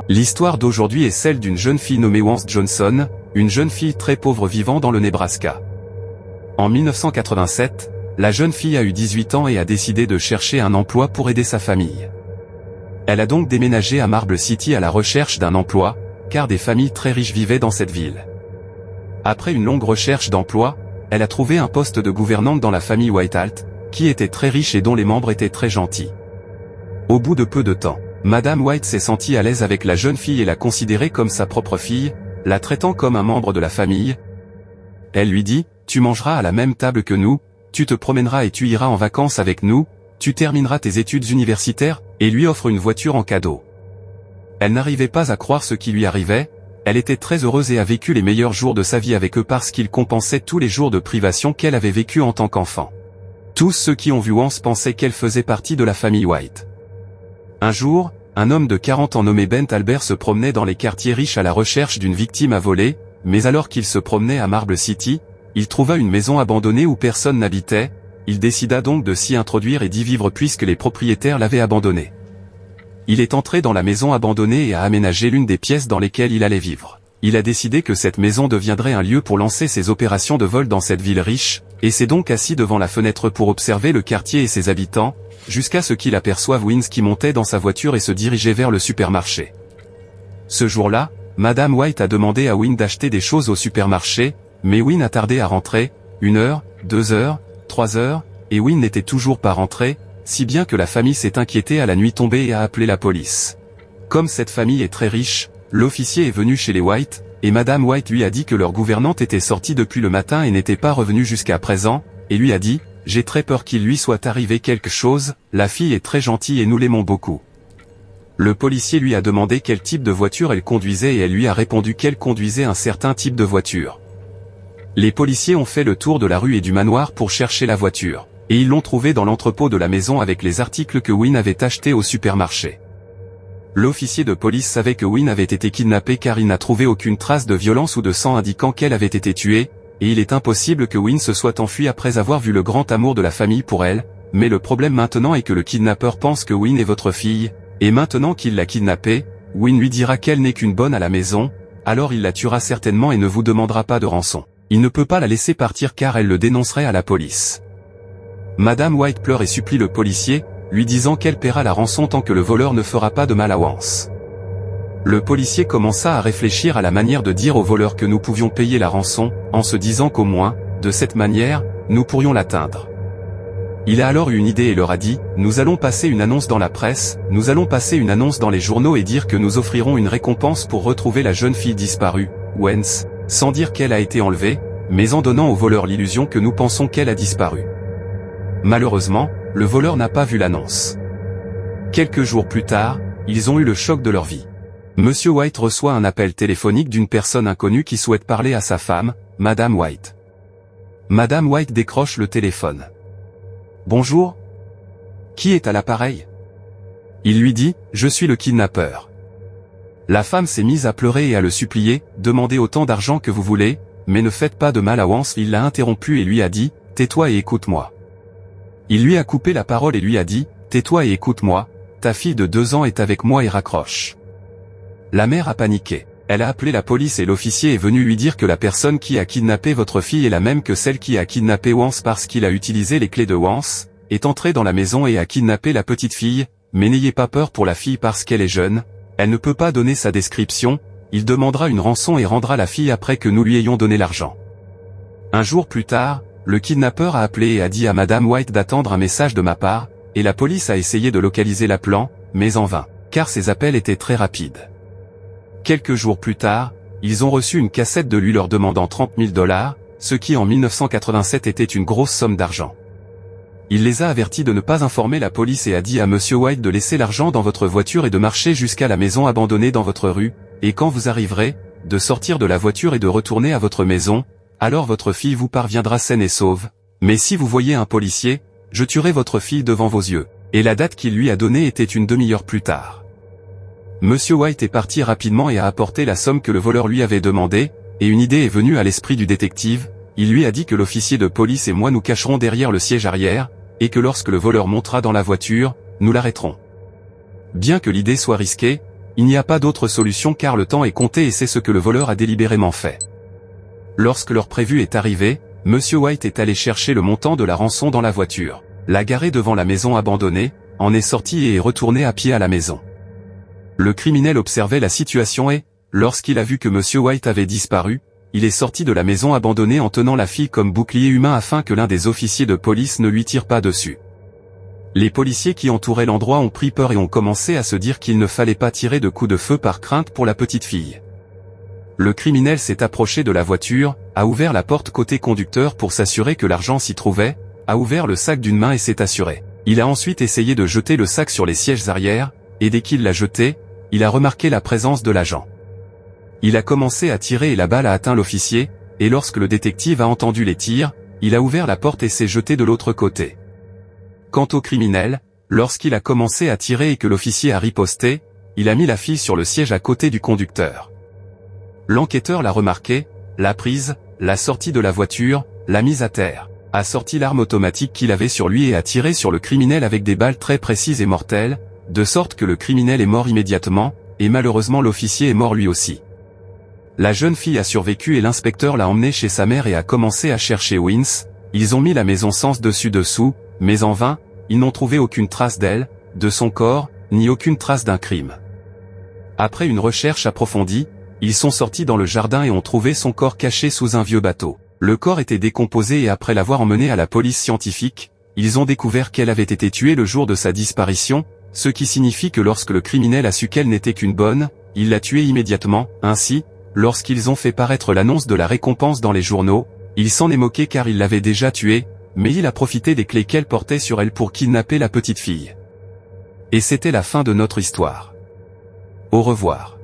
L'histoire d'aujourd'hui est celle d'une jeune fille nommée Wance Johnson, une jeune fille très pauvre vivant dans le Nebraska. En 1987, la jeune fille a eu 18 ans et a décidé de chercher un emploi pour aider sa famille. Elle a donc déménagé à Marble City à la recherche d'un emploi, car des familles très riches vivaient dans cette ville. Après une longue recherche d'emploi, elle a trouvé un poste de gouvernante dans la famille Whitehall, qui était très riche et dont les membres étaient très gentils. Au bout de peu de temps, Madame White s'est sentie à l'aise avec la jeune fille et l'a considérée comme sa propre fille, la traitant comme un membre de la famille. Elle lui dit, « Tu mangeras à la même table que nous, tu te promèneras et tu iras en vacances avec nous, tu termineras tes études universitaires, » et lui offre une voiture en cadeau. Elle n'arrivait pas à croire ce qui lui arrivait, elle était très heureuse et a vécu les meilleurs jours de sa vie avec eux parce qu'ils compensaient tous les jours de privation qu'elle avait vécu en tant qu'enfant. Tous ceux qui ont vu Wance pensaient qu'elle faisait partie de la famille White. Un jour, un homme de 40 ans nommé Bent Albert se promenait dans les quartiers riches à la recherche d'une victime à voler, mais alors qu'il se promenait à Marble City, il trouva une maison abandonnée où personne n'habitait, il décida donc de s'y introduire et d'y vivre puisque les propriétaires l'avaient abandonnée. Il est entré dans la maison abandonnée et a aménagé l'une des pièces dans lesquelles il allait vivre. Il a décidé que cette maison deviendrait un lieu pour lancer ses opérations de vol dans cette ville riche, et s'est donc assis devant la fenêtre pour observer le quartier et ses habitants, jusqu'à ce qu'il aperçoive Wins qui montait dans sa voiture et se dirigeait vers le supermarché. Ce jour-là, Madame White a demandé à Win d'acheter des choses au supermarché, mais Win a tardé à rentrer, 1 heure, 2 heures, 3 heures, et Win n'était toujours pas rentré, si bien que la famille s'est inquiétée à la nuit tombée et a appelé la police. Comme cette famille est très riche, l'officier est venu chez les White, et Madame White lui a dit que leur gouvernante était sortie depuis le matin et n'était pas revenue jusqu'à présent, et lui a dit, « J'ai très peur qu'il lui soit arrivé quelque chose, la fille est très gentille et nous l'aimons beaucoup. » Le policier lui a demandé quel type de voiture elle conduisait et elle lui a répondu qu'elle conduisait un certain type de voiture. Les policiers ont fait le tour de la rue et du manoir pour chercher la voiture, et ils l'ont trouvée dans l'entrepôt de la maison avec les articles que Win avait achetés au supermarché. L'officier de police savait que Win avait été kidnappée car il n'a trouvé aucune trace de violence ou de sang indiquant qu'elle avait été tuée, et il est impossible que Win se soit enfui après avoir vu le grand amour de la famille pour elle, mais le problème maintenant est que le kidnappeur pense que Win est votre fille, et maintenant qu'il l'a kidnappée, Win lui dira qu'elle n'est qu'une bonne à la maison, alors il la tuera certainement et ne vous demandera pas de rançon. Il ne peut pas la laisser partir car elle le dénoncerait à la police. Madame White pleure et supplie le policier, lui disant qu'elle paiera la rançon tant que le voleur ne fera pas de mal à Wance. Le policier commença à réfléchir à la manière de dire au voleur que nous pouvions payer la rançon, en se disant qu'au moins, de cette manière, nous pourrions l'atteindre. Il a alors eu une idée et leur a dit, « Nous allons passer une annonce dans la presse, nous allons passer une annonce dans les journaux et dire que nous offrirons une récompense pour retrouver la jeune fille disparue, Wance, sans dire qu'elle a été enlevée, mais en donnant au voleur l'illusion que nous pensons qu'elle a disparu. » Malheureusement, le voleur n'a pas vu l'annonce. Quelques jours plus tard, ils ont eu le choc de leur vie. Monsieur White reçoit un appel téléphonique d'une personne inconnue qui souhaite parler à sa femme, Madame White. Madame White décroche le téléphone. « Bonjour. Qui est à l'appareil ?» Il lui dit, « Je suis le kidnappeur. » La femme s'est mise à pleurer et à le supplier, « Demandez autant d'argent que vous voulez, mais ne faites pas de mal à Wance. » Il l'a interrompu et lui a dit, « Tais-toi et écoute-moi. » Il lui a coupé la parole et lui a dit, « Tais-toi et écoute-moi, ta fille de 2 ans est avec moi et raccroche. » La mère a paniqué. Elle a appelé la police et l'officier est venu lui dire que la personne qui a kidnappé votre fille est la même que celle qui a kidnappé Wance parce qu'il a utilisé les clés de Wance, est entré dans la maison et a kidnappé la petite fille, mais n'ayez pas peur pour la fille parce qu'elle est jeune, elle ne peut pas donner sa description, il demandera une rançon et rendra la fille après que nous lui ayons donné l'argent. Un jour plus tard, le kidnappeur a appelé et a dit à Madame White d'attendre un message de ma part, et la police a essayé de localiser l'appelant, mais en vain, car ses appels étaient très rapides. Quelques jours plus tard, ils ont reçu une cassette de lui leur demandant $30 000, ce qui en 1987 était une grosse somme d'argent. Il les a avertis de ne pas informer la police et a dit à Monsieur White de laisser l'argent dans votre voiture et de marcher jusqu'à la maison abandonnée dans votre rue, et quand vous arriverez, de sortir de la voiture et de retourner à votre maison, alors votre fille vous parviendra saine et sauve, mais si vous voyez un policier, je tuerai votre fille devant vos yeux. Et la date qu'il lui a donnée était une demi-heure plus tard. Monsieur White est parti rapidement et a apporté la somme que le voleur lui avait demandée, et une idée est venue à l'esprit du détective, il lui a dit que l'officier de police et moi nous cacherons derrière le siège arrière, et que lorsque le voleur montera dans la voiture, nous l'arrêterons. Bien que l'idée soit risquée, Il n'y a pas d'autre solution car le temps est compté et c'est ce que le voleur a délibérément fait. Lorsque l'heure prévue est arrivée, Monsieur White est allé chercher le montant de la rançon dans la voiture, l'a garé devant la maison abandonnée, en est sorti et est retourné à pied à la maison. Le criminel observait la situation et, lorsqu'il a vu que Monsieur White avait disparu, il est sorti de la maison abandonnée en tenant la fille comme bouclier humain afin que l'un des officiers de police ne lui tire pas dessus. Les policiers qui entouraient l'endroit ont pris peur et ont commencé à se dire qu'il ne fallait pas tirer de coups de feu par crainte pour la petite fille. Le criminel s'est approché de la voiture, a ouvert la porte côté conducteur pour s'assurer que l'argent s'y trouvait, a ouvert le sac d'une main et s'est assuré. Il a ensuite essayé de jeter le sac sur les sièges arrière, et dès qu'il l'a jeté, il a remarqué la présence de l'agent. Il a commencé à tirer et la balle a atteint l'officier, et lorsque le détective a entendu les tirs, il a ouvert la porte et s'est jeté de l'autre côté. Quant au criminel, lorsqu'il a commencé à tirer et que l'officier a riposté, il a mis la fille sur le siège à côté du conducteur. L'enquêteur l'a remarqué, l'a prise, l'a sortie de la voiture, l'a mise à terre, a sorti l'arme automatique qu'il avait sur lui et a tiré sur le criminel avec des balles très précises et mortelles, de sorte que le criminel est mort immédiatement, et malheureusement l'officier est mort lui aussi. La jeune fille a survécu et l'inspecteur l'a emmenée chez sa mère et a commencé à chercher Wins. Ils ont mis la maison sens dessus-dessous, mais en vain, ils n'ont trouvé aucune trace d'elle, de son corps, ni aucune trace d'un crime. Après une recherche approfondie, ils sont sortis dans le jardin et ont trouvé son corps caché sous un vieux bateau. Le corps était décomposé et après l'avoir emmené à la police scientifique, ils ont découvert qu'elle avait été tuée le jour de sa disparition, ce qui signifie que lorsque le criminel a su qu'elle n'était qu'une bonne, il l'a tuée immédiatement. Ainsi, lorsqu'ils ont fait paraître l'annonce de la récompense dans les journaux, il s'en est moqué car il l'avait déjà tuée, mais il a profité des clés qu'elle portait sur elle pour kidnapper la petite fille. Et c'était la fin de notre histoire. Au revoir.